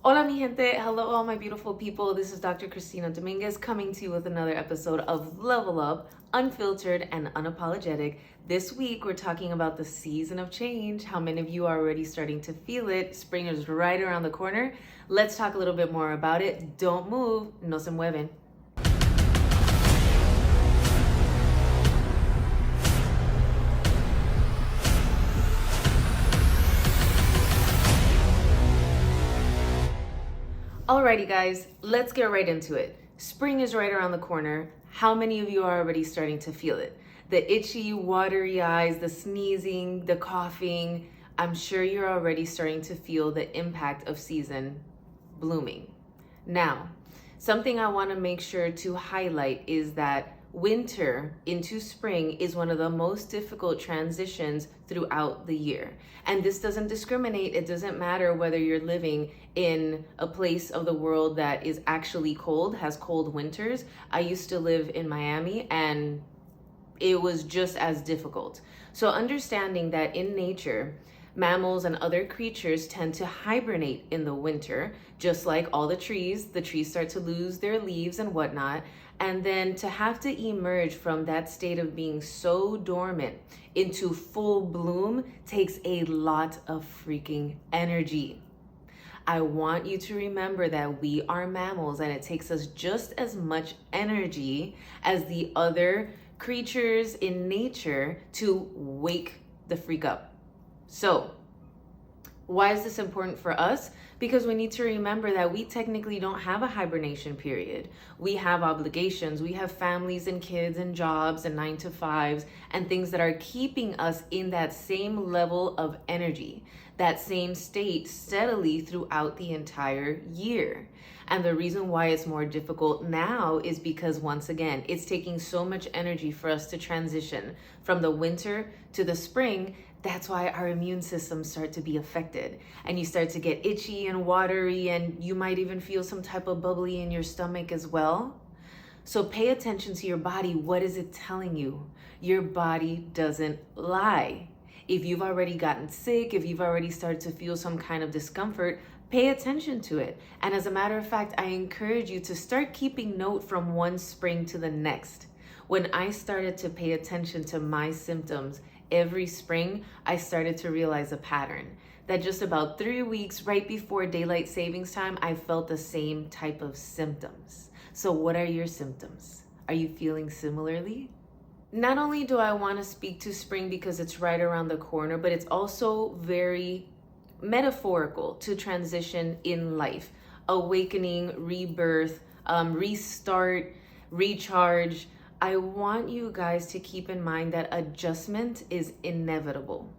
Hola mi gente, hello all my beautiful people. This is Dr. Christina Dominguez coming to you with another episode of Level Up, Unfiltered and Unapologetic. This week we're talking about the season of change. How many of you are already starting to feel it? Spring is right around the corner. Let's talk a little bit more about it. Don't move, no se mueven. Alrighty guys, let's get right into it. Spring is right around the corner. How many of you are already starting to feel it? The itchy, watery eyes, the sneezing, the coughing. I'm sure you're already starting to feel the impact of season blooming. Now, something I want to make sure to highlight is that winter into spring is one of the most difficult transitions throughout the year. And this doesn't discriminate. It doesn't matter whether you're living in a place of the world that is actually cold, has cold winters. I used to live in Miami and it was just as difficult. So understanding that in nature, mammals and other creatures tend to hibernate in the winter, just like all the trees start to lose their leaves and whatnot. And then to have to emerge from that state of being so dormant into full bloom takes a lot of freaking energy. I want you to remember that we are mammals and it takes us just as much energy as the other creatures in nature to wake the freak up. So, why is this important for us? Because we need to remember that we technically don't have a hibernation period. We have obligations, we have families and kids and jobs and 9-to-5s and things that are keeping us in that same level of energy, that same state steadily throughout the entire year. And the reason why it's more difficult now is because, once again, it's taking so much energy for us to transition from the winter to the spring. That's why our immune systems start to be affected and you start to get itchy and watery, and you might even feel some type of bubbly in your stomach as well. So pay attention to your body. What is it telling you? Your body doesn't lie. If you've already gotten sick, if you've already started to feel some kind of discomfort, pay attention to it. And as a matter of fact, I encourage you to start keeping note from one spring to the next. When I started to pay attention to my symptoms every spring, I started to realize a pattern that just about 3 weeks right before daylight savings time, I felt the same type of symptoms. So what are your symptoms? Are you feeling similarly? Not only do I want to speak to spring because it's right around the corner, but it's also very metaphorical to transition in life, awakening, rebirth, restart, recharge. I want you guys to keep in mind that adjustment is inevitable.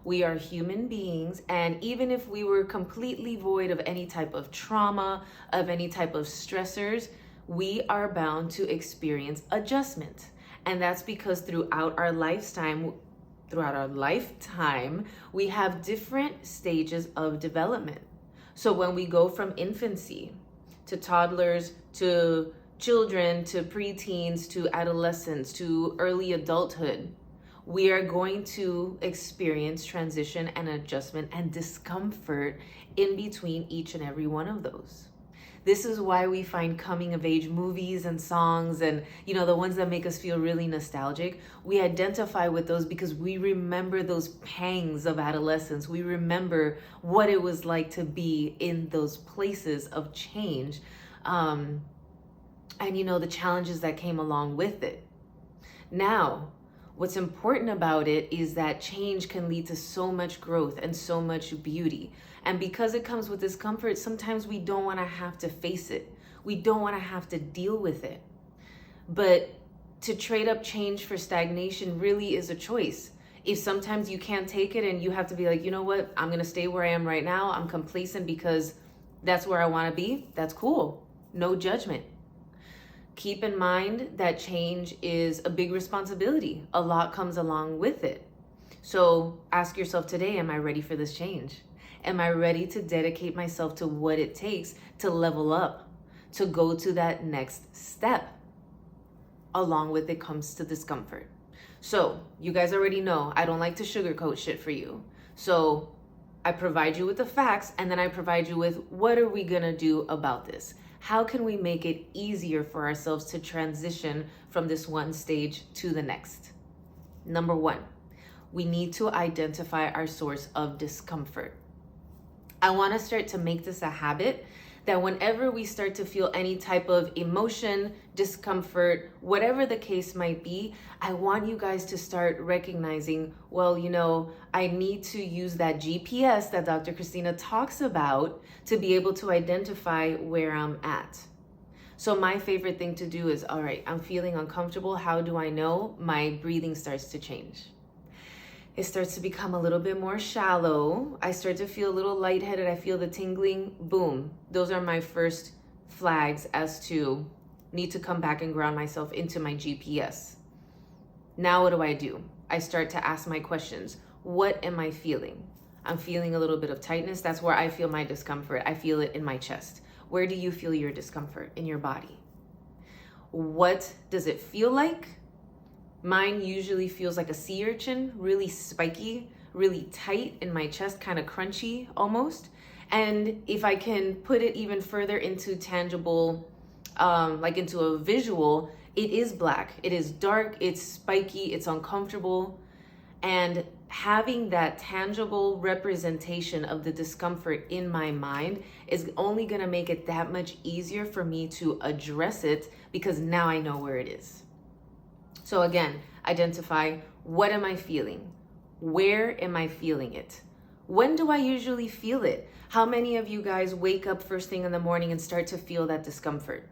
We are human beings, and even if we were completely void of any type of trauma, of any type of stressors, we are bound to experience adjustment. And that's because throughout our lifetime, we have different stages of development. So when we go from infancy to toddlers to children to preteens to adolescents to early adulthood, we are going to experience transition and adjustment and discomfort in between each and every one of those. This is why we find coming of age movies and songs and, the ones that make us feel really nostalgic. We identify with those because we remember those pangs of adolescence. We remember what it was like to be in those places of change. And the challenges that came along with it. Now, what's important about it is that change can lead to so much growth and so much beauty. And because it comes with discomfort, sometimes we don't want to have to face it. We don't want to have to deal with it. But to trade up change for stagnation really is a choice. If sometimes you can't take it and you have to be like, you know what, I'm going to stay where I am right now. I'm complacent because that's where I want to be. That's cool. No judgment. Keep in mind that change is a big responsibility. A lot comes along with it. So ask yourself today, am I ready for this change? Am I ready to dedicate myself to what it takes to level up, to go to that next step? Along with it comes to discomfort. So you guys already know I don't like to sugarcoat shit for you. So I provide you with the facts, and then I provide you with what are we gonna do about this? How can we make it easier for ourselves to transition from this one stage to the next? Number one, we need to identify our source of discomfort. I want to start to make this a habit that whenever we start to feel any type of emotion, discomfort, whatever the case might be, I want you guys to start recognizing, well, I need to use that GPS that Dr. Christina talks about to be able to identify where I'm at. So my favorite thing to do is, all right, I'm feeling uncomfortable. How do I know? My breathing starts to change. It starts to become a little bit more shallow. I start to feel a little lightheaded. I feel the tingling. Boom. Those are my first flags as to need to come back and ground myself into my GPS. Now what do? I start to ask my questions. What am I feeling? I'm feeling a little bit of tightness. That's where I feel my discomfort. I feel it in my chest. Where do you feel your discomfort in your body? What does it feel like? Mine usually feels like a sea urchin, really spiky, really tight in my chest, kind of crunchy almost. And if I can put it even further into tangible, like into a visual, it is black. It is dark, it's spiky, it's uncomfortable. And having that tangible representation of the discomfort in my mind is only gonna make it that much easier for me to address it because now I know where it is. So again, identify, what am I feeling? Where am I feeling it? When do I usually feel it? How many of you guys wake up first thing in the morning and start to feel that discomfort?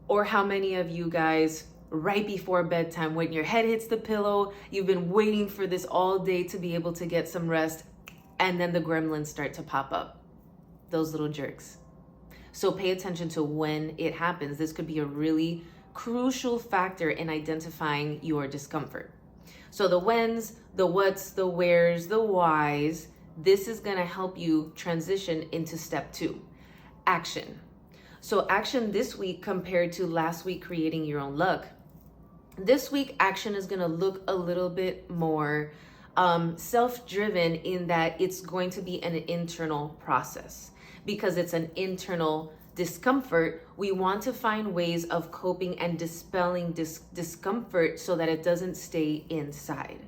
Or how many of you guys right before bedtime, when your head hits the pillow, you've been waiting for this all day to be able to get some rest, and then the gremlins start to pop up? Those little jerks. So pay attention to when it happens. This could be a really crucial factor in identifying your discomfort. So the whens, the whats, the wheres, the whys, this is going to help you transition into step 2, action. So action this week compared to last week, creating your own luck. This week, action is going to look a little bit more self-driven in that it's going to be an internal process. Because it's an internal discomfort, we want to find ways of coping and dispelling discomfort so that it doesn't stay inside.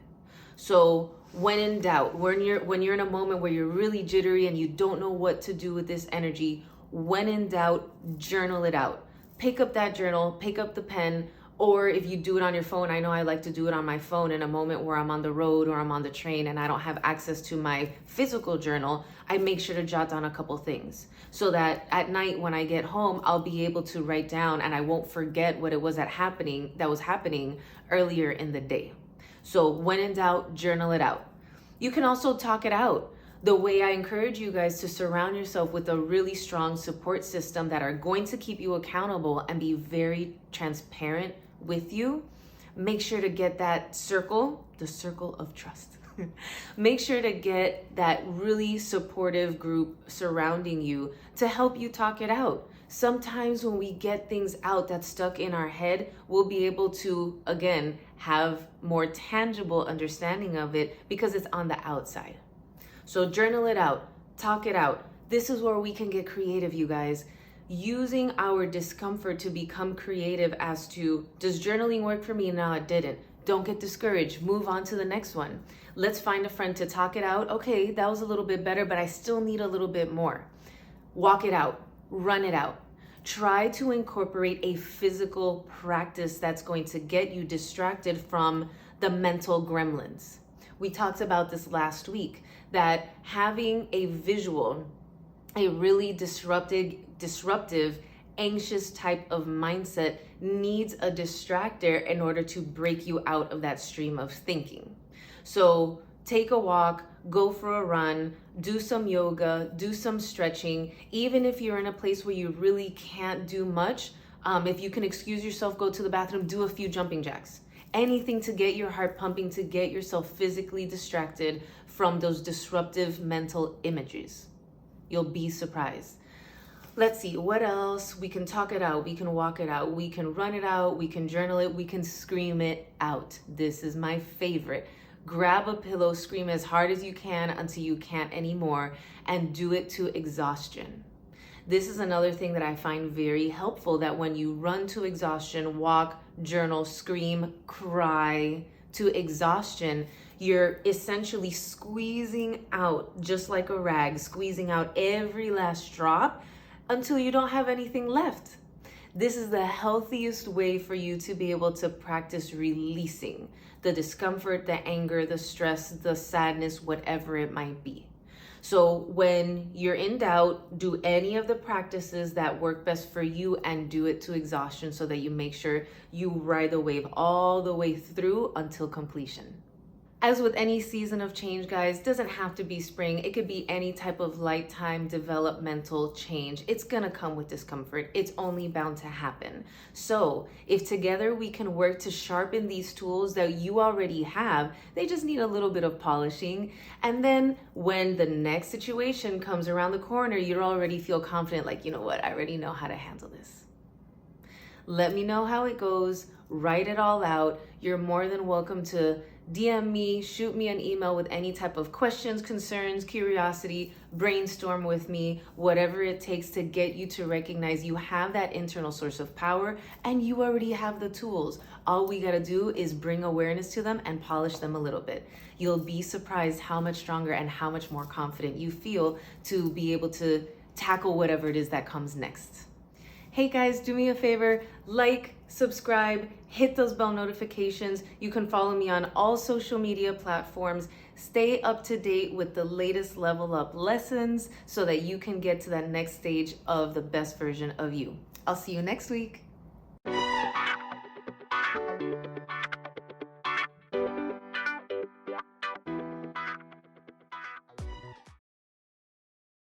So when in doubt, when you're in a moment where you're really jittery and you don't know what to do with this energy, when in doubt, journal it out. Pick up that journal, pick up the pen, or if you do it on your phone, I know I like to do it on my phone in a moment where I'm on the road or I'm on the train and I don't have access to my physical journal, I make sure to jot down a couple things so that at night when I get home, I'll be able to write down and I won't forget what it was that was happening earlier in the day. So when in doubt, journal it out. You can also talk it out. The way I encourage you guys to surround yourself with a really strong support system that are going to keep you accountable and be very transparent with you. Make sure to get that circle, the circle of trust. Make sure to get that really supportive group surrounding you to help you talk it out. Sometimes when we get things out that's stuck in our head, we'll be able to, again, have more tangible understanding of it because it's on the outside. So journal it out, talk it out. This is where we can get creative, you guys. Using our discomfort to become creative as to, does journaling work for me? No, it didn't. Don't get discouraged. Move on to the next one. Let's find a friend to talk it out. Okay, that was a little bit better, but I still need a little bit more. Walk it out. Run it out. Try to incorporate a physical practice that's going to get you distracted from the mental gremlins. We talked about this last week, that having a visual, a really disruptive, anxious type of mindset needs a distractor in order to break you out of that stream of thinking. So take a walk, go for a run, do some yoga, do some stretching. Even if you're in a place where you really can't do much, if you can excuse yourself, go to the bathroom, do a few jumping jacks. Anything to get your heart pumping, to get yourself physically distracted from those disruptive mental images. You'll be surprised. Let's see, what else? We can talk it out, we can walk it out, we can run it out, we can journal it, we can scream it out. This is my favorite. Grab a pillow, scream as hard as you can until you can't anymore, and do it to exhaustion. This is another thing that I find very helpful, that when you run to exhaustion, walk, journal, scream, cry to exhaustion, you're essentially squeezing out, just like a rag, squeezing out every last drop until you don't have anything left. This is the healthiest way for you to be able to practice releasing the discomfort, the anger, the stress, the sadness, whatever it might be. So when you're in doubt, do any of the practices that work best for you and do it to exhaustion so that you make sure you ride the wave all the way through until completion. As with any season of change, guys, doesn't have to be spring. It could be any type of lifetime developmental change. It's gonna come with discomfort. It's only bound to happen. So if together we can work to sharpen these tools that you already have, they just need a little bit of polishing. And then when the next situation comes around the corner, you already feel confident, like, you know what, I already know how to handle this. Let me know how it goes. Write it all out. You're more than welcome to DM me, shoot me an email with any type of questions, concerns, curiosity, brainstorm with me, whatever it takes to get you to recognize you have that internal source of power and you already have the tools. All we gotta do is bring awareness to them and polish them a little bit. You'll be surprised how much stronger and how much more confident you feel to be able to tackle whatever it is that comes next. Hey guys, do me a favor, like, subscribe, hit those bell notifications. You can follow me on all social media platforms. Stay up to date with the latest level up lessons so that you can get to that next stage of the best version of you. I'll see you next week.